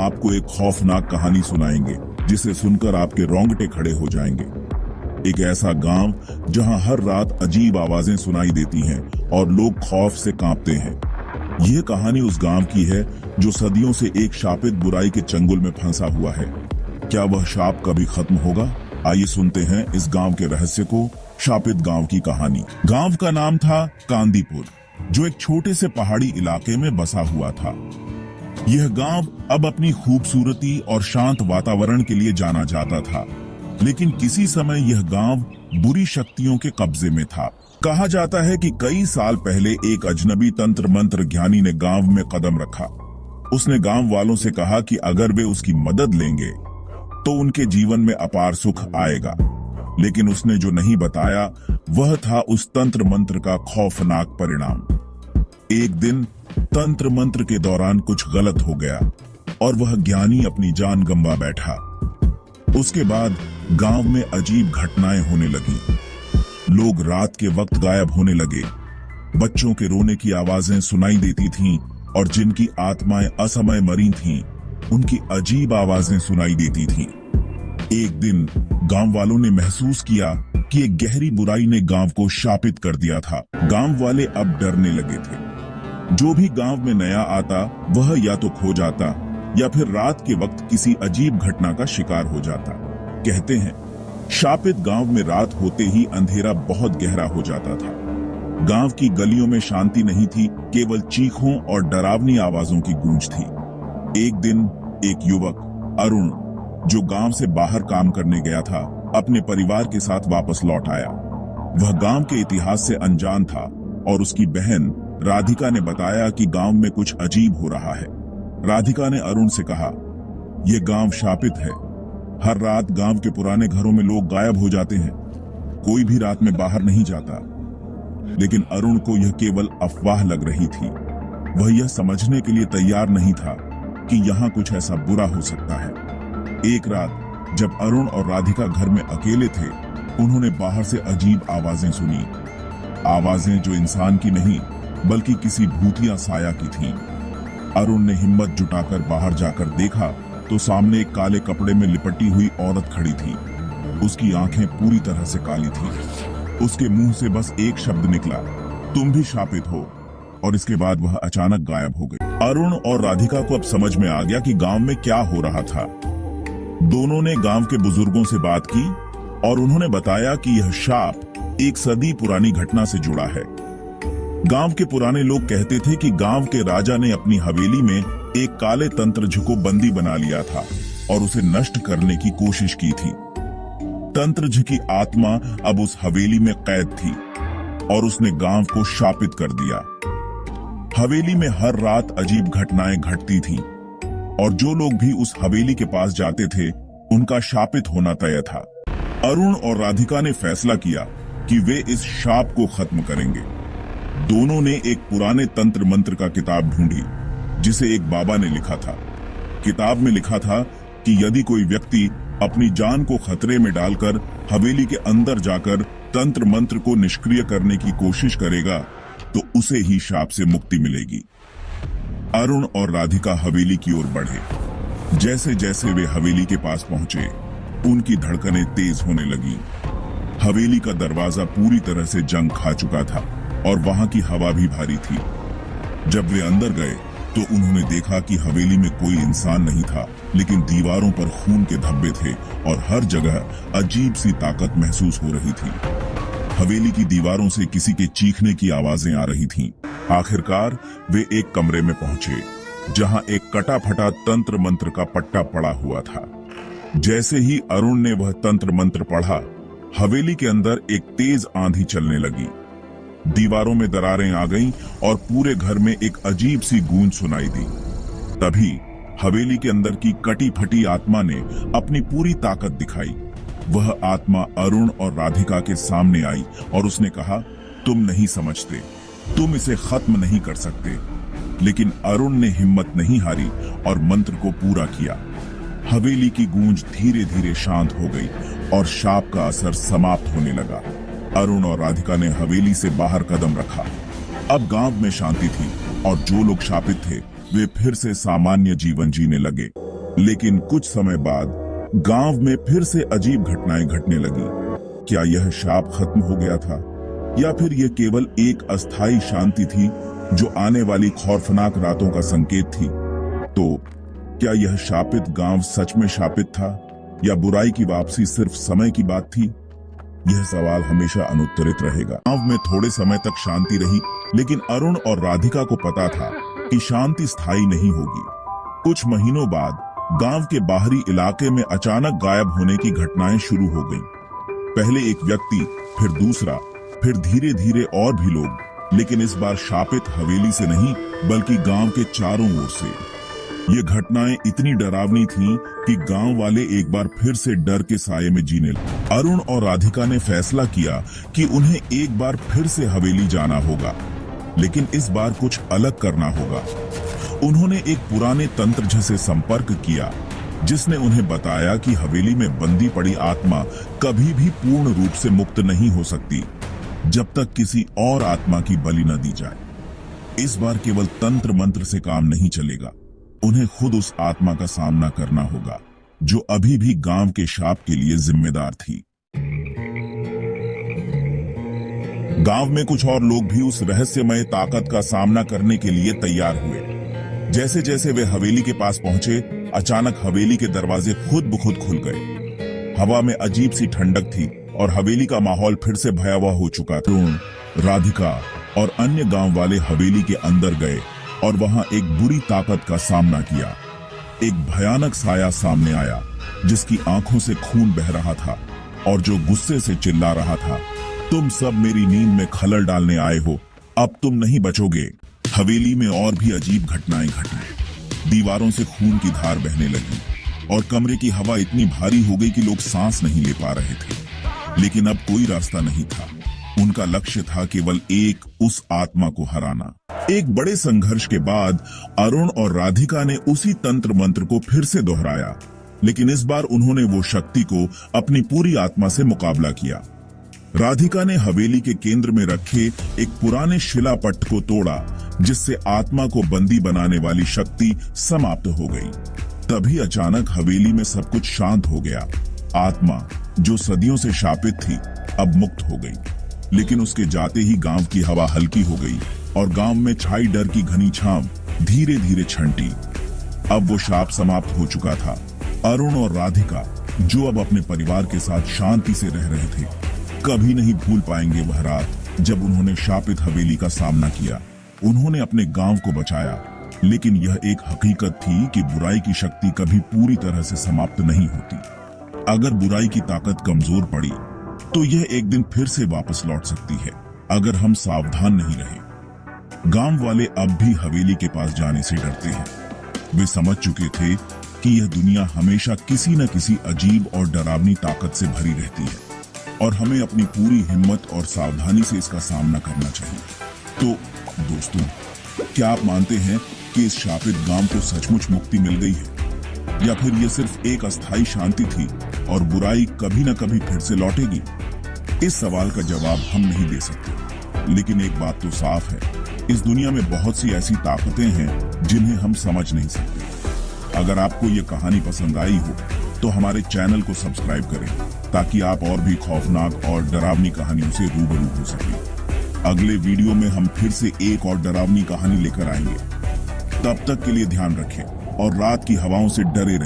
आपको एक खौफनाक कहानी सुनाएंगे जिसे सुनकर आपके रोंगटे खड़े हो जाएंगे। एक ऐसा गांव जहां हर रात अजीब आवाजें सुनाई देती हैं और लोग खौफ से कांपते हैं। यह कहानी उस गांव की है जो सदियों से एक शापित बुराई के चंगुल में फंसा हुआ है। क्या वह शाप कभी खत्म होगा? आइए सुनते हैं इस गांव के रहस्य को, शापित गांव की कहानी। गांव का नाम था कांदीपुर, जो एक छोटे से पहाड़ी इलाके में बसा हुआ था। यह गांव अब अपनी खूबसूरती और शांत वातावरण के लिए जाना जाता था, लेकिन किसी समय यह गांव बुरी शक्तियों के कब्जे में था। कहा जाता है कि कई साल पहले एक अजनबी तंत्र मंत्र ज्ञानी ने गांव में कदम रखा। उसने गांव वालों से कहा कि अगर वे उसकी मदद लेंगे तो उनके जीवन में अपार सुख आएगा, लेकिन उसने जो नहीं बताया वह था उस तंत्र मंत्र का खौफनाक परिणाम। एक दिन तंत्र मंत्र के दौरान कुछ गलत हो गया और वह ज्ञानी अपनी जान गंवा बैठा। उसके बाद गांव में अजीब घटनाएं होने लगी। लोग रात के वक्त गायब होने लगे, बच्चों के रोने की आवाजें सुनाई देती थीं और जिनकी आत्माएं असमय मरी थीं, उनकी अजीब आवाजें सुनाई देती थीं। एक दिन गांव वालों ने महसूस किया कि एक गहरी बुराई ने गांव को शापित कर दिया था। गांव वाले अब डरने लगे थे। जो भी गांव में नया आता वह या तो खो जाता या फिर रात के वक्त किसी अजीब घटना का शिकार हो जाता। कहते हैं शापित गांव में रात होते ही अंधेरा बहुत गहरा हो जाता था। गांव की गलियों में शांति नहीं थी, केवल चीखों और डरावनी आवाजों की गूंज थी। एक दिन एक युवक अरुण, जो गांव से बाहर काम करने गया था, अपने परिवार के साथ वापस लौट आया। वह गांव के इतिहास से अनजान था और उसकी बहन राधिका ने बताया कि गांव में कुछ अजीब हो रहा है। राधिका ने अरुण से कहा, यह गांव शापित है। हर रात गांव के पुराने घरों में लोग गायब हो जाते हैं। कोई भी रात में बाहर नहीं जाता। लेकिन अरुण को यह केवल अफवाह लग रही थी। वह यह समझने के लिए तैयार नहीं था कि यहाँ कुछ ऐसा बुरा हो सकता है। एक रात जब अरुण और राधिका घर में अकेले थे, उन्होंने बाहर से अजीब आवाजें सुनी। आवाजें जो इंसान की नहीं बल्कि किसी भूतिया साया की थीं। अरुण ने हिम्मत जुटाकर बाहर जाकर देखा तो सामने एक काले कपड़े में लिपटी हुई औरत खड़ी थी। उसकी आंखें पूरी तरह से काली थीं। उसके मुंह से बस एक शब्द निकला, तुम भी शापित हो, और इसके बाद वह अचानक गायब हो गई। अरुण और राधिका को अब समझ में आ गया कि गांव में क्या हो रहा था। दोनों ने गांव के बुजुर्गों से बात की और उन्होंने बताया कि यह शाप एक सदी पुरानी घटना से जुड़ा है। गांव के पुराने लोग कहते थे कि गांव के राजा ने अपनी हवेली में एक काले तंत्रज्ञ को बंदी बना लिया था और उसे नष्ट करने की कोशिश की थी। तंत्रज्ञ की आत्मा अब उस हवेली में कैद थी और उसने गांव को शापित कर दिया। हवेली में हर रात अजीब घटनाएं घटती थीं और जो लोग भी उस हवेली के पास जाते थे उनका शापित होना तय था। अरुण और राधिका ने फैसला किया कि वे इस शाप को खत्म करेंगे। दोनों ने एक पुराने तंत्र मंत्र का किताब ढूंढी जिसे एक बाबा ने लिखा था। किताब में लिखा था कि यदि कोई व्यक्ति अपनी जान को खतरे में डालकर हवेली के अंदर जाकर तंत्र मंत्र को निष्क्रिय करने की कोशिश करेगा तो उसे ही शाप से मुक्ति मिलेगी। अरुण और राधिका हवेली की ओर बढ़े। जैसे जैसे वे हवेली के पास पहुंचे, उनकी धड़कनें तेज होने लगी। हवेली का दरवाजा पूरी तरह से जंग खा चुका था और वहां की हवा भी भारी थी। जब वे अंदर गए तो उन्होंने देखा कि हवेली में कोई इंसान नहीं था, लेकिन दीवारों पर खून के धब्बे थे और हर जगह अजीब सी ताकत महसूस हो रही थी। हवेली की दीवारों से किसी के चीखने की आवाजें आ रही थीं। आखिरकार वे एक कमरे में पहुंचे जहां एक कटा फटा तंत्र मंत्र का पट्टा पड़ा हुआ था। जैसे ही अरुण ने वह तंत्र मंत्र पढ़ा, हवेली के अंदर एक तेज आंधी चलने लगी। दीवारों में दरारें आ गईं और पूरे घर में एक अजीब सी गूंज सुनाई दी। तभी हवेली के अंदर की कटी फटी आत्मा ने अपनी पूरी ताकत दिखाई। वह आत्मा अरुण और राधिका के सामने आई और उसने कहा, तुम नहीं समझते, तुम इसे खत्म नहीं कर सकते। लेकिन अरुण ने हिम्मत नहीं हारी और मंत्र को पूरा किया। हवेली की गूंज धीरे धीरे शांत हो गई और शाप का असर समाप्त होने लगा। अरुण और राधिका ने हवेली से बाहर कदम रखा। अब गांव में शांति थी और जो लोग शापित थे वे फिर से सामान्य जीवन जीने लगे। लेकिन कुछ समय बाद गांव में फिर से अजीब घटनाएं घटने लगी। क्या यह शाप खत्म हो गया था या फिर यह केवल एक अस्थायी शांति थी जो आने वाली खौफनाक रातों का संकेत थी? तो क्या यह शापित गांव सच में शापित था या बुराई की वापसी सिर्फ समय की बात थी? यह सवाल हमेशा अनुत्तरित रहेगा। गांव में थोड़े समय तक शांति रही, लेकिन अरुण और राधिका को पता था कि शांति स्थायी नहीं होगी। कुछ महीनों बाद गांव के बाहरी इलाके में अचानक गायब होने की घटनाएं शुरू हो गईं। पहले एक व्यक्ति, फिर दूसरा, फिर धीरे धीरे और भी लोग, लेकिन इस बार शापित हवेली से नहीं बल्कि गांव के चारों ओर से। ये घटनाएं इतनी डरावनी थीं कि गांव वाले एक बार फिर से डर के साये में जीने लगे। अरुण और राधिका ने फैसला किया कि उन्हें एक बार फिर से हवेली जाना होगा, लेकिन इस बार कुछ अलग करना होगा। उन्होंने एक पुराने तंत्रज्ञ से संपर्क किया, जिसने उन्हें बताया कि हवेली में बंदी पड़ी आत्मा कभी भी पूर्ण रूप से मुक्त नहीं हो सकती जब तक किसी और आत्मा की बलि न दी जाए। इस बार केवल तंत्र मंत्र से काम नहीं चलेगा, उन्हें खुद उस आत्मा का सामना करना होगा जो अभी भी गांव के शाप के लिए जिम्मेदार थी। गांव में कुछ और लोग भी उस रहस्यमय ताकत का सामना करने के लिए तैयार हुए। जैसे जैसे वे हवेली के पास पहुंचे, अचानक हवेली के दरवाजे खुद ब खुद खुल गए। हवा में अजीब सी ठंडक थी और हवेली का माहौल फिर से भयावह हो चुका था। राधिका और अन्य गांव वाले हवेली के अंदर गए और वहां एक बुरी ताकत का सामना किया। एक भयानक साया सामने आया जिसकी आंखों से खून बह रहा था और जो गुस्से से चिल्ला रहा था, तुम सब मेरी नींद में खलल डालने आए हो, अब तुम नहीं बचोगे। हवेली में और भी अजीब घटनाएं घटी। दीवारों से खून की धार बहने लगी और कमरे की हवा इतनी भारी हो गई कि लोग सांस नहीं ले पा रहे थे। लेकिन अब कोई रास्ता नहीं था। उनका लक्ष्य था केवल एक, उस आत्मा को हराना। एक बड़े संघर्ष के बाद अरुण और राधिका ने उसी तंत्र मंत्र को फिर से दोहराया, लेकिन इस बार उन्होंने वो शक्ति को अपनी पूरी आत्मा से मुकाबला किया। राधिका ने हवेली के केंद्र में रखे एक पुराने शिलापट्ट को तोड़ा, जिससे आत्मा को बंदी बनाने वाली शक्ति समाप्त हो गई। तभी अचानक हवेली में सब कुछ शांत हो गया। आत्मा जो सदियों से शापित थी अब मुक्त हो गई। लेकिन उसके जाते ही गांव की हवा हल्की हो गई और गांव में छाई डर की घनी छांव धीरे धीरे छंटी। अब वो शाप समाप्त हो चुका था। अरुण और राधिका, जो अब अपने परिवार के साथ शांति से रह रहे थे, कभी नहीं भूल पाएंगे वह रात जब उन्होंने शापित हवेली का सामना किया। उन्होंने अपने गांव को बचाया, लेकिन यह एक हकीकत थी कि बुराई की शक्ति कभी पूरी तरह से समाप्त नहीं होती। अगर बुराई की ताकत कमजोर पड़ी तो यह एक दिन फिर से वापस लौट सकती है, अगर हम सावधान नहीं रहे। गांव वाले अब भी हवेली के पास जाने से डरते हैं। वे समझ चुके थे कि यह दुनिया हमेशा किसी न किसी अजीब और डरावनी ताकत से भरी रहती है और हमें अपनी पूरी हिम्मत और सावधानी से इसका सामना करना चाहिए। तो दोस्तों, क्या आप मानते हैं कि इस शापित गांव को सचमुच मुक्ति मिल गई है, या फिर यह सिर्फ एक अस्थायी शांति थी और बुराई कभी न कभी फिर से लौटेगी? इस सवाल का जवाब हम नहीं दे सकते, लेकिन एक बात तो साफ है, इस दुनिया में बहुत सी ऐसी ताकतें हैं जिन्हें हम समझ नहीं सकते। अगर आपको ये कहानी पसंद आई हो तो हमारे चैनल को सब्सक्राइब करें, ताकि आप और भी खौफनाक और डरावनी कहानियों से रूबरू हो सकें। अगले वीडियो में हम फिर से एक और डरावनी कहानी लेकर आएंगे। तब तक के लिए ध्यान रखें और रात की हवाओं से डरे रहें।